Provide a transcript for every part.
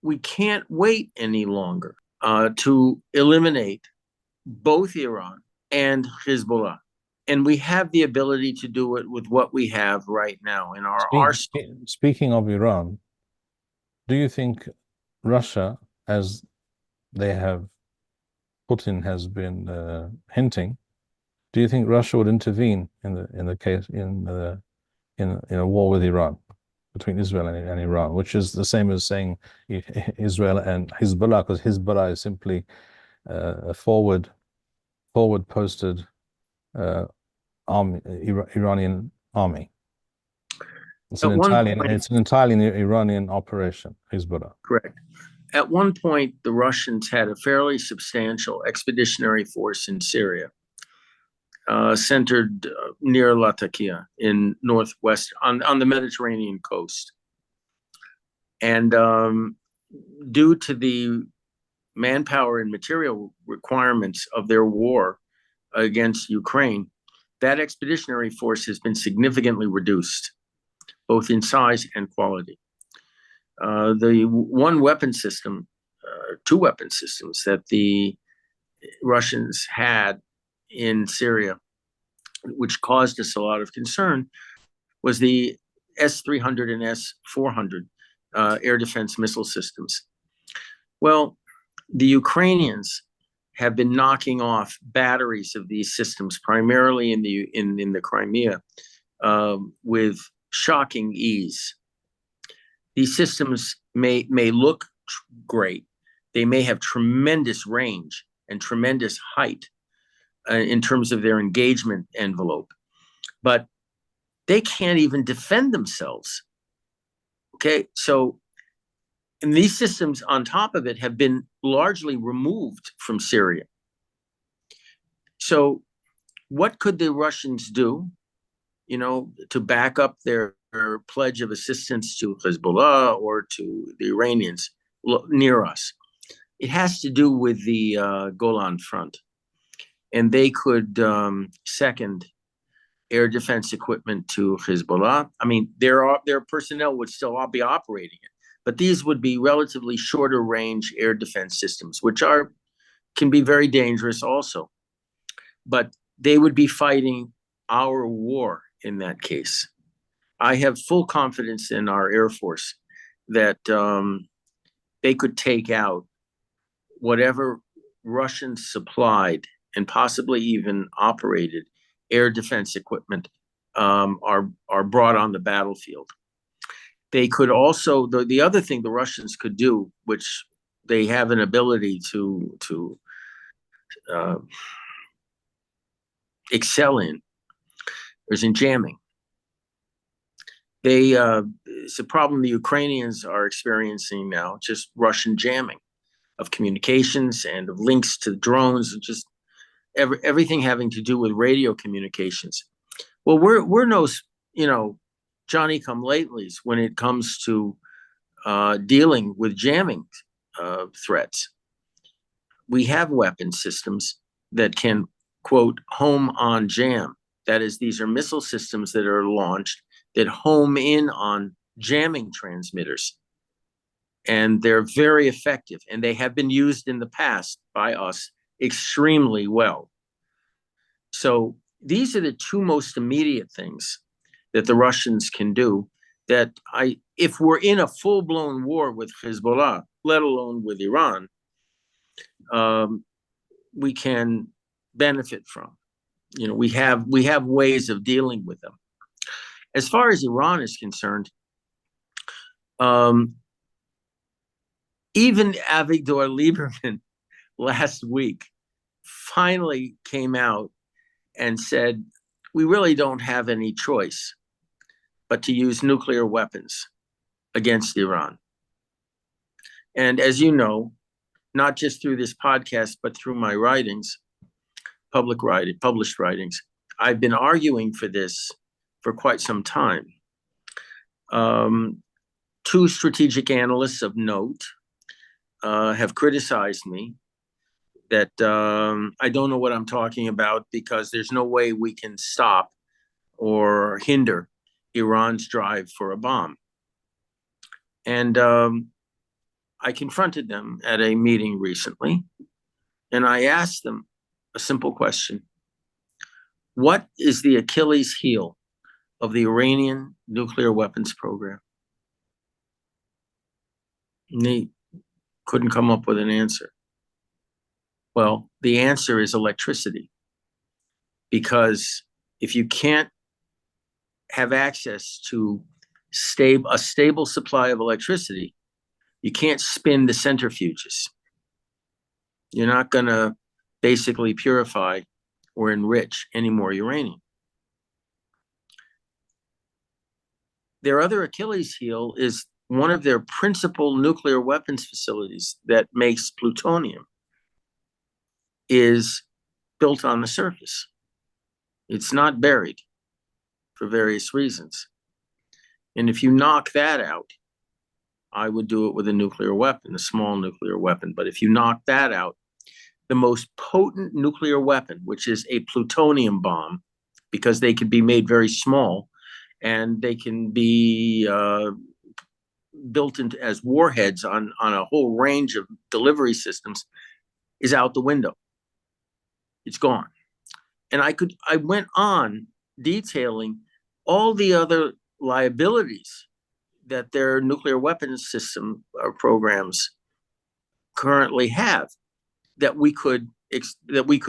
we can't wait any longer to eliminate both Iran and Hezbollah. And we have the ability to do it with what we have right now in our arsenal. Speaking of Iran, do you think Russia, as they have, Putin has been hinting, do you think Russia would intervene in the case in a war with Iran, between Israel and Iran, which is the same as saying Israel and Hezbollah, because Hezbollah is simply a forward posted army, Iranian army. It's an entirely Iranian operation, Hezbollah. Correct. At one point, the Russians had a fairly substantial expeditionary force in Syria, centered near Latakia in northwest on the Mediterranean coast. And due to the manpower and material requirements of their war against Ukraine, that expeditionary force has been significantly reduced, both in size and quality. The one weapon system, two weapon systems that the Russians had in Syria, which caused us a lot of concern, was the S-300 and S-400 air defense missile systems. Well, the Ukrainians have been knocking off batteries of these systems, primarily in the Crimea, with shocking ease. These systems may look great. They may have tremendous range and tremendous height in terms of their engagement envelope, but they can't even defend themselves. Okay, so and these systems on top of it have been largely removed from Syria. So what could the Russians do, to back up their pledge of assistance to Hezbollah or to the Iranians near us? It has to do with the Golan Front. And they could second air defense equipment to Hezbollah. I mean, their personnel would still all be operating it, but these would be relatively shorter range air defense systems, which can be very dangerous also. But they would be fighting our war in that case. I have full confidence in our Air Force that they could take out whatever Russians supplied and possibly even operated air defense equipment are brought on the battlefield. They could also, the other thing the Russians could do, which they have an ability to excel in, is in jamming. It's a problem the Ukrainians are experiencing now, just Russian jamming of communications and of links to drones, and just everything having to do with radio communications. Well, we're no, Johnny-come-latelys when it comes to dealing with jamming threats. We have weapon systems that can, quote, home on jam. That is, these are missile systems that are launched that home in on jamming transmitters. And they're very effective, and they have been used in the past by us extremely well. So these are the two most immediate things that the Russians can do, that if we're in a full-blown war with Hezbollah, let alone with Iran, we can benefit from. We have ways of dealing with them. As far as Iran is concerned, even Avigdor Lieberman last week finally came out and said, we really don't have any choice but to use nuclear weapons against Iran. And as you know, not just through this podcast, but through my writings, published writings, I've been arguing for this for quite some time. Two strategic analysts of note have criticized me that I don't know what I'm talking about, because there's no way we can stop or hinder Iran's drive for a bomb. And I confronted them at a meeting recently, and I asked them a simple question. What is the Achilles heel of the Iranian nuclear weapons program? And they couldn't come up with an answer. Well, the answer is electricity. Because if you can't have access to a stable supply of electricity, you can't spin the centrifuges. You're not going to basically purify or enrich any more uranium. Their other Achilles heel is one of their principal nuclear weapons facilities that makes plutonium is built on the surface. It's not buried for various reasons. And if you knock that out, I would do it with a nuclear weapon, a small nuclear weapon. But if you knock that out, the most potent nuclear weapon, which is a plutonium bomb, because they can be made very small and they can be built into as warheads on a whole range of delivery systems, is out the window. It's gone. And I went on detailing all the other liabilities that their nuclear weapons system programs currently have that we could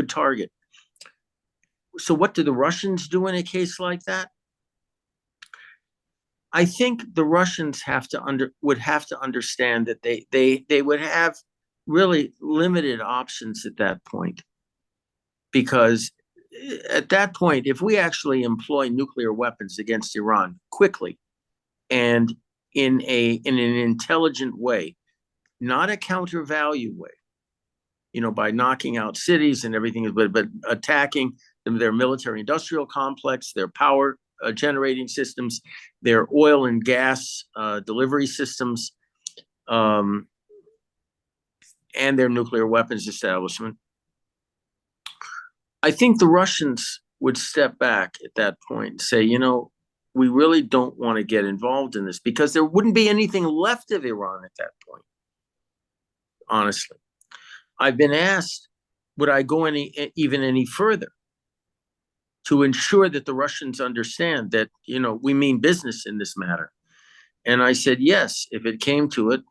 target. So what do the Russians do in a case like that? I think the Russians would have to understand that they would have really limited options at that point, because at that point, if we actually employ nuclear weapons against Iran quickly and in an intelligent way, not a counter-value way, by knocking out cities and everything, but attacking their military-industrial complex, their power generating systems, their oil and gas delivery systems, and their nuclear weapons establishment. I think the Russians would step back at that point and say, we really don't want to get involved in this, because there wouldn't be anything left of Iran at that point, honestly. I've been asked, would I go even any further to ensure that the Russians understand that, we mean business in this matter? And I said, yes, if it came to it,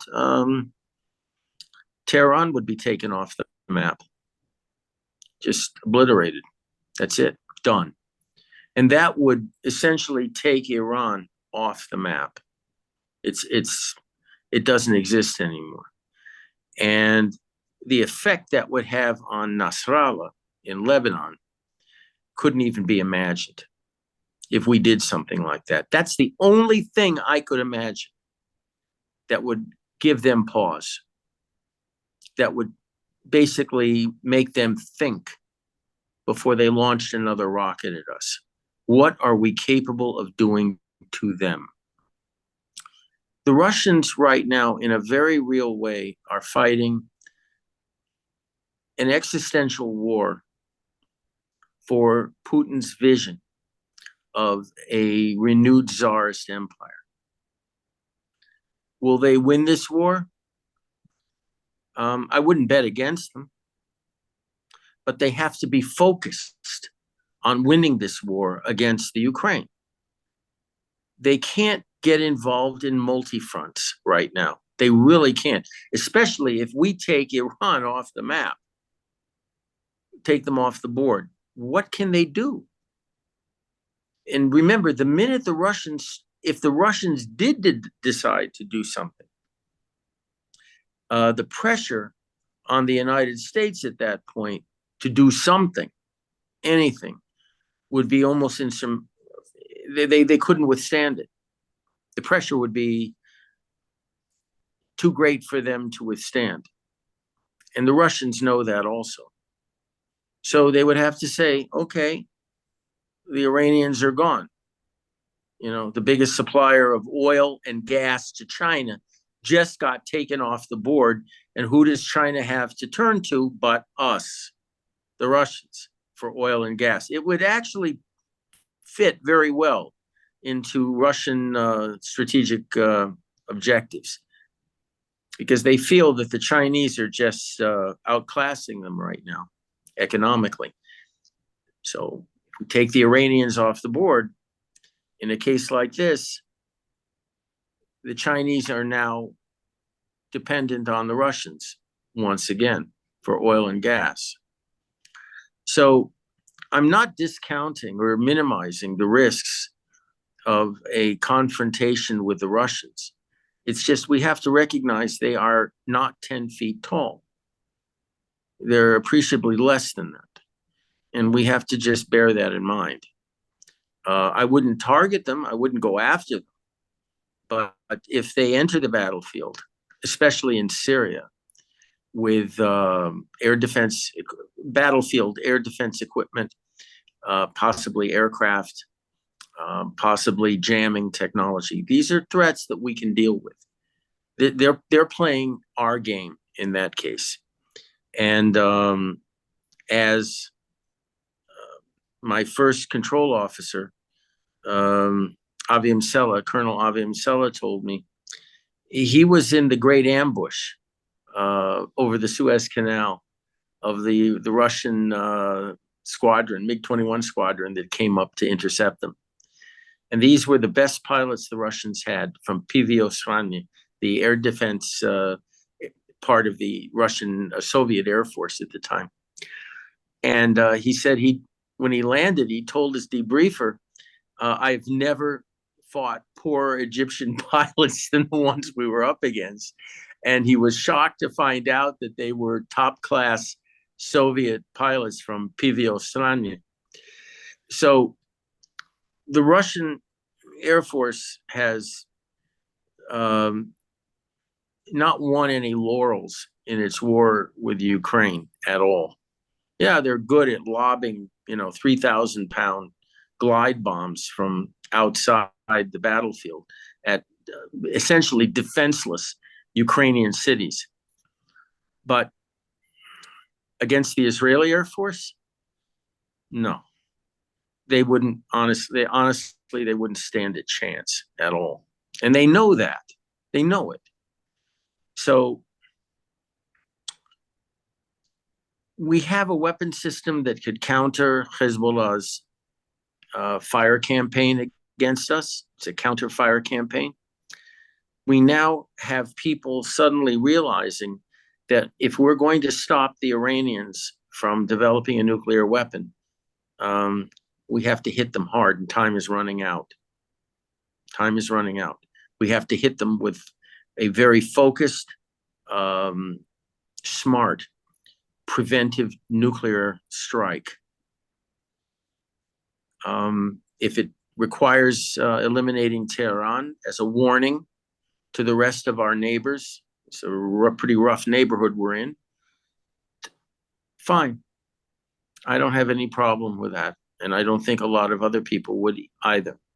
Tehran would be taken off the map, just obliterated. That's it, done. And that would essentially take Iran off the map. It doesn't exist anymore. And the effect that would have on Nasrallah in Lebanon couldn't even be imagined if we did something like that. That's the only thing I could imagine that would give them pause, that would basically make them think before they launched another rocket at us. What are we capable of doing to them? The Russians right now, in a very real way, are fighting an existential war for Putin's vision of a renewed Tsarist empire. Will they win this war? I wouldn't bet against them, but they have to be focused on winning this war against the Ukraine. They can't get involved in multi-fronts right now. They really can't, especially if we take Iran off the map, take them off the board. What can they do? And remember, the minute if the Russians did decide to do something, the pressure on the United States at that point to do something, anything, would be almost they couldn't withstand it. The pressure would be too great for them to withstand. And the Russians know that also. So they would have to say, okay, the Iranians are gone. The biggest supplier of oil and gas to China just got taken off the board. And who does China have to turn to but us, the Russians, for oil and gas? It would actually fit very well into Russian strategic objectives. because they feel that the Chinese are just outclassing them right now economically. So if we take the Iranians off the board, in a case like this, the Chinese are now dependent on the Russians once again for oil and gas. So I'm not discounting or minimizing the risks of a confrontation with the Russians. It's just we have to recognize they are not 10 feet tall. They're appreciably less than that. And we have to just bear that in mind. I wouldn't target them. I wouldn't go after them. But if they enter the battlefield, especially in Syria, with air defense, battlefield air defense equipment, possibly aircraft, possibly jamming technology. These are threats that we can deal with. They're playing our game in that case. And as my first control officer, Avim Sella, Colonel Avim Sella, told me, he was in the great ambush over the Suez Canal of the Russian squadron, MiG-21 squadron that came up to intercept them. And these were the best pilots the Russians had from PVO Sranye, the air defense part of the Russian Soviet Air Force at the time. And he said when he landed, he told his debriefer, I've never fought poorer Egyptian pilots than the ones we were up against. And he was shocked to find out that they were top-class Soviet pilots from PVO Sranye. So the Russian Air Force has not won any laurels in its war with Ukraine at all. Yeah, they're good at lobbing, 3,000-pound glide bombs from outside the battlefield at essentially defenseless Ukrainian cities. But against the Israeli Air Force, no. They wouldn't, honestly, they wouldn't stand a chance at all. And they know that. They know it. So we have a weapon system that could counter Hezbollah's fire campaign against us. It's a counter fire campaign. We now have people suddenly realizing that if we're going to stop the Iranians from developing a nuclear weapon, we have to hit them hard, and time is running out. Time is running out. We have to hit them with a very focused, smart, preventive nuclear strike. If it requires eliminating Tehran as a warning to the rest of our neighbors, it's a pretty rough neighborhood we're in, fine. I don't have any problem with that. And I don't think a lot of other people would either.